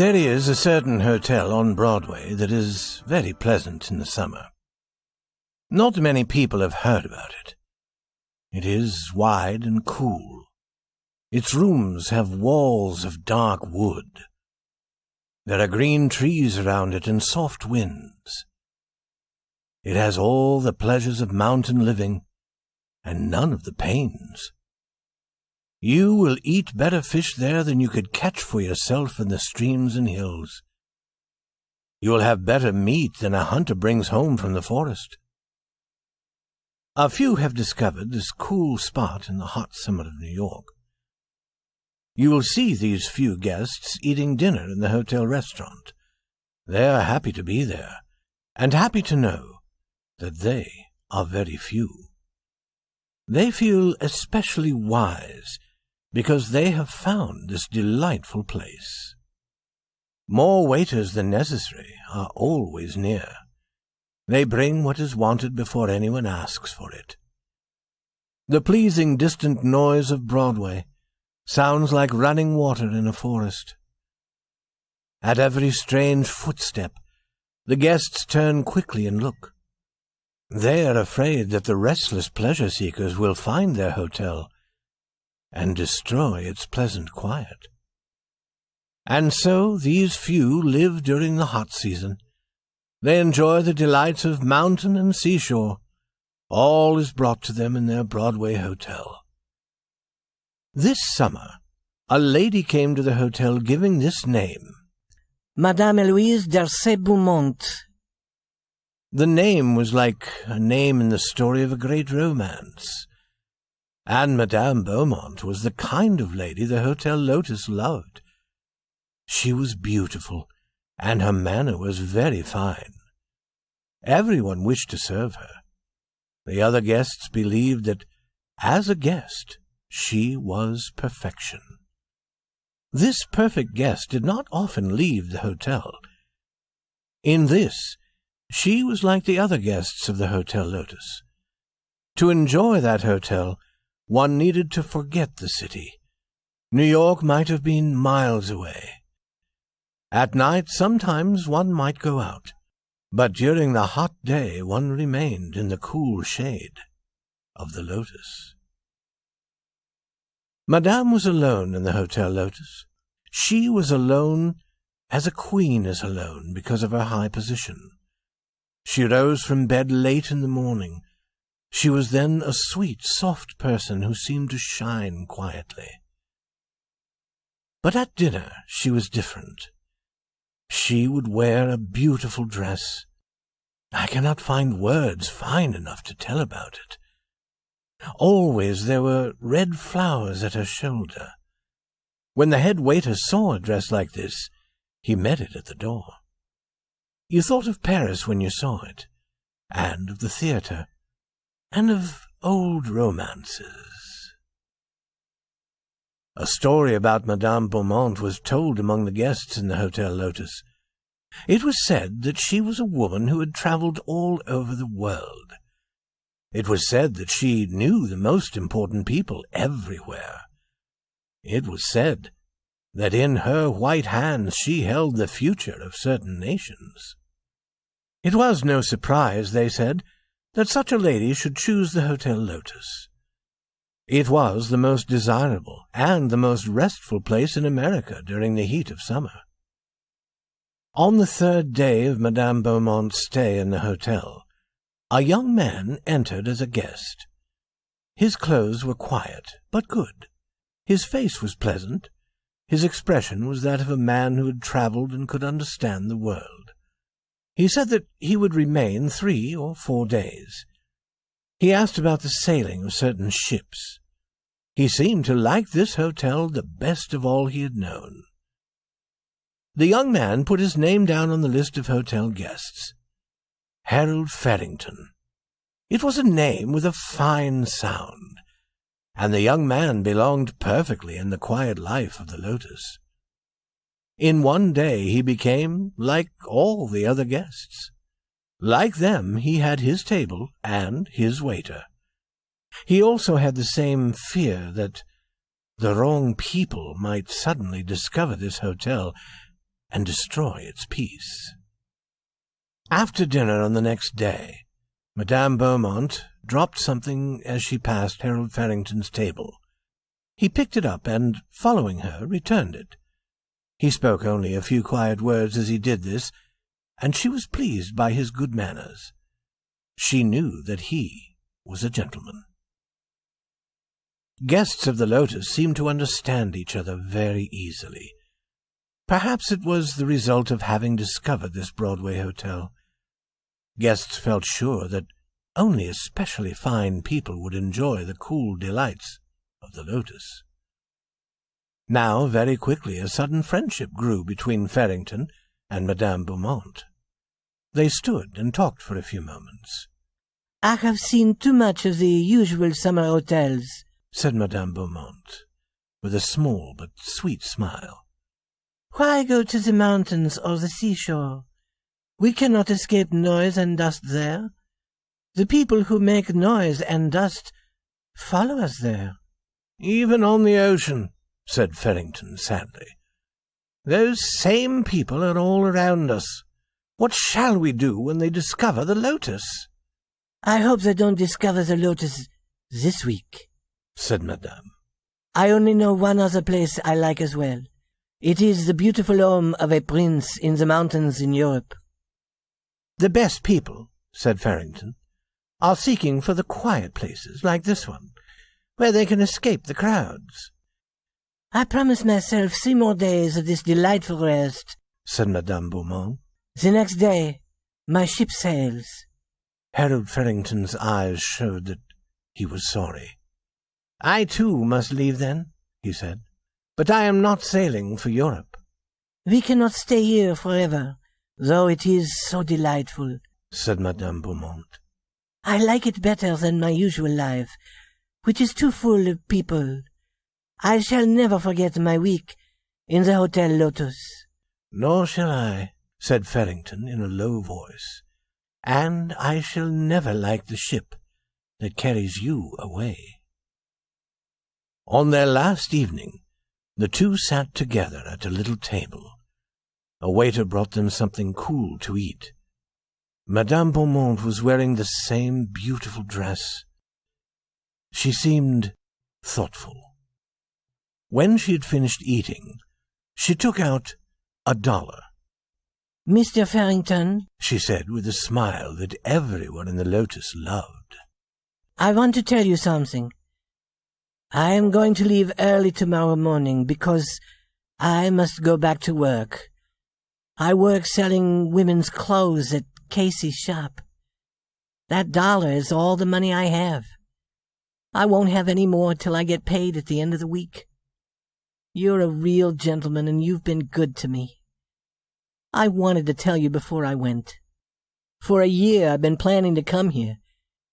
There is a certain hotel on Broadway that is very pleasant in the summer. Not many people have heard about it. It is wide and cool. Its rooms have walls of dark wood. There are green trees around it and soft winds. It has all the pleasures of mountain living and none of the pains. You will eat better fish there than you could catch for yourself in the streams and hills. You will have better meat than a hunter brings home from the forest. A few have discovered this cool spot in the hot summer of New York. You will see these few guests eating dinner in the hotel restaurant. They are happy to be there, and happy to know that they are very few. They feel especially wise because they have found this delightful place. More waiters than necessary are always near. They bring what is wanted before anyone asks for it. The pleasing distant noise of Broadway sounds like running water in a forest. At every strange footstep, the guests turn quickly and look. They are afraid that the restless pleasure-seekers will find their hotel and destroy its pleasant quiet. And so these few live during the hot season. They enjoy the delights of mountain and seashore. All is brought to them in their Broadway hotel. This summer, a lady came to the hotel giving this name: Madame Eloise d'Arcey-Beaumont. The name was like a name in the story of a great romance. And Madame Beaumont was the kind of lady the Hotel Lotus loved. She was beautiful, and her manner was very fine. Everyone wished to serve her. The other guests believed that, as a guest, she was perfection. This perfect guest did not often leave the hotel. In this, she was like the other guests of the Hotel Lotus. To enjoy that hotel, one needed to forget the city. New York might have been miles away. At night, sometimes one might go out, but during the hot day one remained in the cool shade of the Lotus. Madame was alone in the Hotel Lotus. She was alone as a queen is alone because of her high position. She rose from bed late in the morning. She was then a sweet, soft person who seemed to shine quietly. But at dinner she was different. She would wear a beautiful dress. I cannot find words fine enough to tell about it. Always there were red flowers at her shoulder. When the head waiter saw a dress like this, he met it at the door. You thought of Paris when you saw it, and of the theatre, and of old romances. A story about Madame Beaumont was told among the guests in the Hotel Lotus. It was said that she was a woman who had travelled all over the world. It was said that she knew the most important people everywhere. It was said that in her white hands she held the future of certain nations. It was no surprise, they said, that such a lady should choose the Hotel Lotus. It was the most desirable and the most restful place in America during the heat of summer. On the third day of Madame Beaumont's stay in the hotel, a young man entered as a guest. His clothes were quiet, but good. His face was pleasant. His expression was that of a man who had travelled and could understand the world. He said that he would remain 3 or 4 days. He asked about the sailing of certain ships. He seemed to like this hotel the best of all he had known. The young man put his name down on the list of hotel guests. Harold Farrington. It was a name with a fine sound, and the young man belonged perfectly in the quiet life of the Lotus. In one day he became like all the other guests. Like them, he had his table and his waiter. He also had the same fear that the wrong people might suddenly discover this hotel and destroy its peace. After dinner on the next day, Madame Beaumont dropped something as she passed Harold Farrington's table. He picked it up and, following her, returned it. He spoke only a few quiet words as he did this, and she was pleased by his good manners. She knew that he was a gentleman. Guests of the Lotus seemed to understand each other very easily. Perhaps it was the result of having discovered this Broadway hotel. Guests felt sure that only especially fine people would enjoy the cool delights of the Lotus. Now, very quickly, a sudden friendship grew between Farrington and Madame Beaumont. They stood and talked for a few moments. I have seen too much of the usual summer hotels, said Madame Beaumont, with a small but sweet smile. Why go to the mountains or the seashore? We cannot escape noise and dust there. The people who make noise and dust follow us there. Even on the ocean, said Farrington sadly. Those same people are all around us. What shall we do when they discover the Lotus? I hope they don't discover the Lotus this week, said Madame. I only know one other place I like as well. It is the beautiful home of a prince in the mountains in Europe. The best people, said Farrington, are seeking for the quiet places like this one, where they can escape the crowds. I promise myself 3 more days of this delightful rest, said Madame Beaumont. The next day, my ship sails. Harold Farrington's eyes showed that he was sorry. I too must leave then, he said, but I am not sailing for Europe. We cannot stay here forever, though it is so delightful, said Madame Beaumont. I like it better than my usual life, which is too full of people. I shall never forget my week in the Hotel Lotus. Nor shall I, said Farrington in a low voice, and I shall never like the ship that carries you away. On their last evening, the two sat together at a little table. A waiter brought them something cool to eat. Madame Beaumont was wearing the same beautiful dress. She seemed thoughtful. When she had finished eating, she took out $1. Mr. Farrington, she said with a smile that everyone in the Lotus loved. I want to tell you something. I am going to leave early tomorrow morning because I must go back to work. I work selling women's clothes at Casey's shop. That $1 is all the money I have. I won't have any more till I get paid at the end of the week. You're a real gentleman and you've been good to me. I wanted to tell you before I went. For a year I've been planning to come here.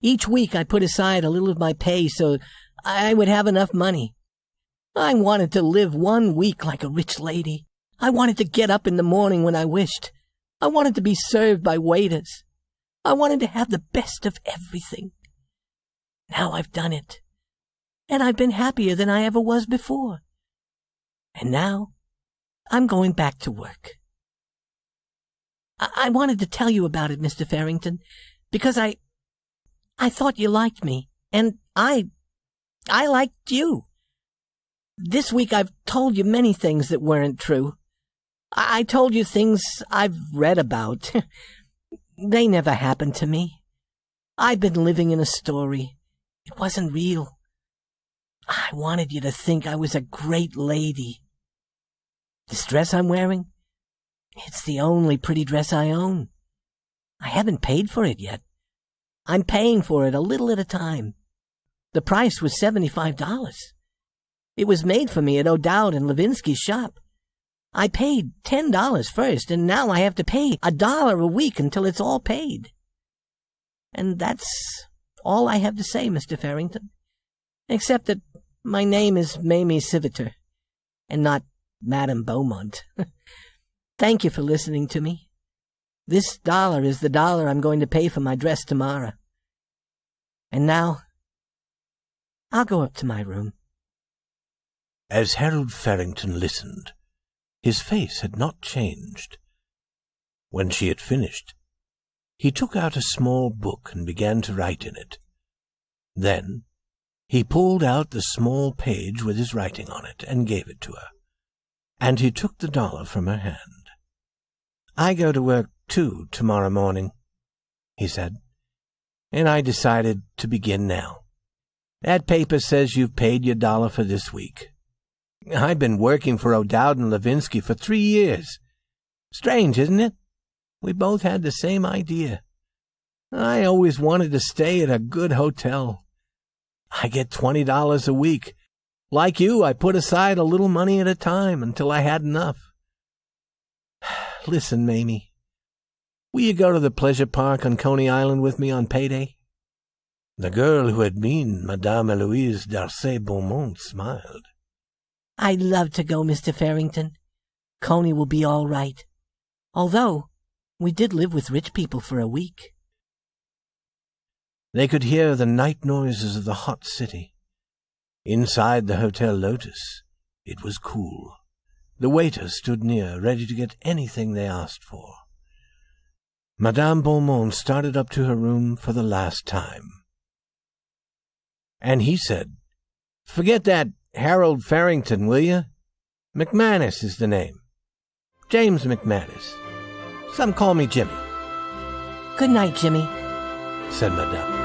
Each week I put aside a little of my pay so I would have enough money. I wanted to live 1 week like a rich lady. I wanted to get up in the morning when I wished. I wanted to be served by waiters. I wanted to have the best of everything. Now I've done it. And I've been happier than I ever was before. And now I'm going back to work. I wanted to tell you about it, Mr. Farrington, because I thought you liked me, and I liked you. This week I've told you many things that weren't true. I told you things I've read about. They never happened to me. I've been living in a story. It wasn't real. I wanted you to think I was a great lady. This dress I'm wearing, it's the only pretty dress I own. I haven't paid for it yet. I'm paying for it a little at a time. The price was $75. It was made for me at O'Dowd and Levinsky's shop. I paid $10 first, and now I have to pay $1 a week until it's all paid. And that's all I have to say, Mr. Farrington, except that my name is Mamie Siviter, and not Madame Beaumont. Thank you for listening to me. This $1 is the $1 I'm going to pay for my dress tomorrow. And now, I'll go up to my room. As Harold Farrington listened, His face had not changed. When she had finished, he took out a small book and began to write in it. Then he pulled out the small page with his writing on it and gave it to her, and he took the dollar from her hand. "I go to work, too, tomorrow morning," he said, "and I decided to begin now. That paper says you've paid your dollar for this week. I've been working for O'Dowd and Levinsky for 3 years. Strange, isn't it? We both had the same idea. I always wanted to stay at a good hotel. I get $20 a week. Like you, I put aside a little money at a time until I had enough. Listen, Mamie, will you go to the pleasure park on Coney Island with me on payday?" The girl who had been Madame Eloise Darcy-Beaumont smiled. "I'd love to go, Mr. Farrington. Coney will be all right. Although, we did live with rich people for a week." They could hear the night noises of the hot city. Inside the Hotel Lotus, it was cool. The waiter stood near, ready to get anything they asked for. Madame Beaumont started up to her room for the last time. And he said, "Forget that Harold Farrington, will you? McManus is the name. James McManus. Some call me Jimmy." "Good night, Jimmy," said Madame.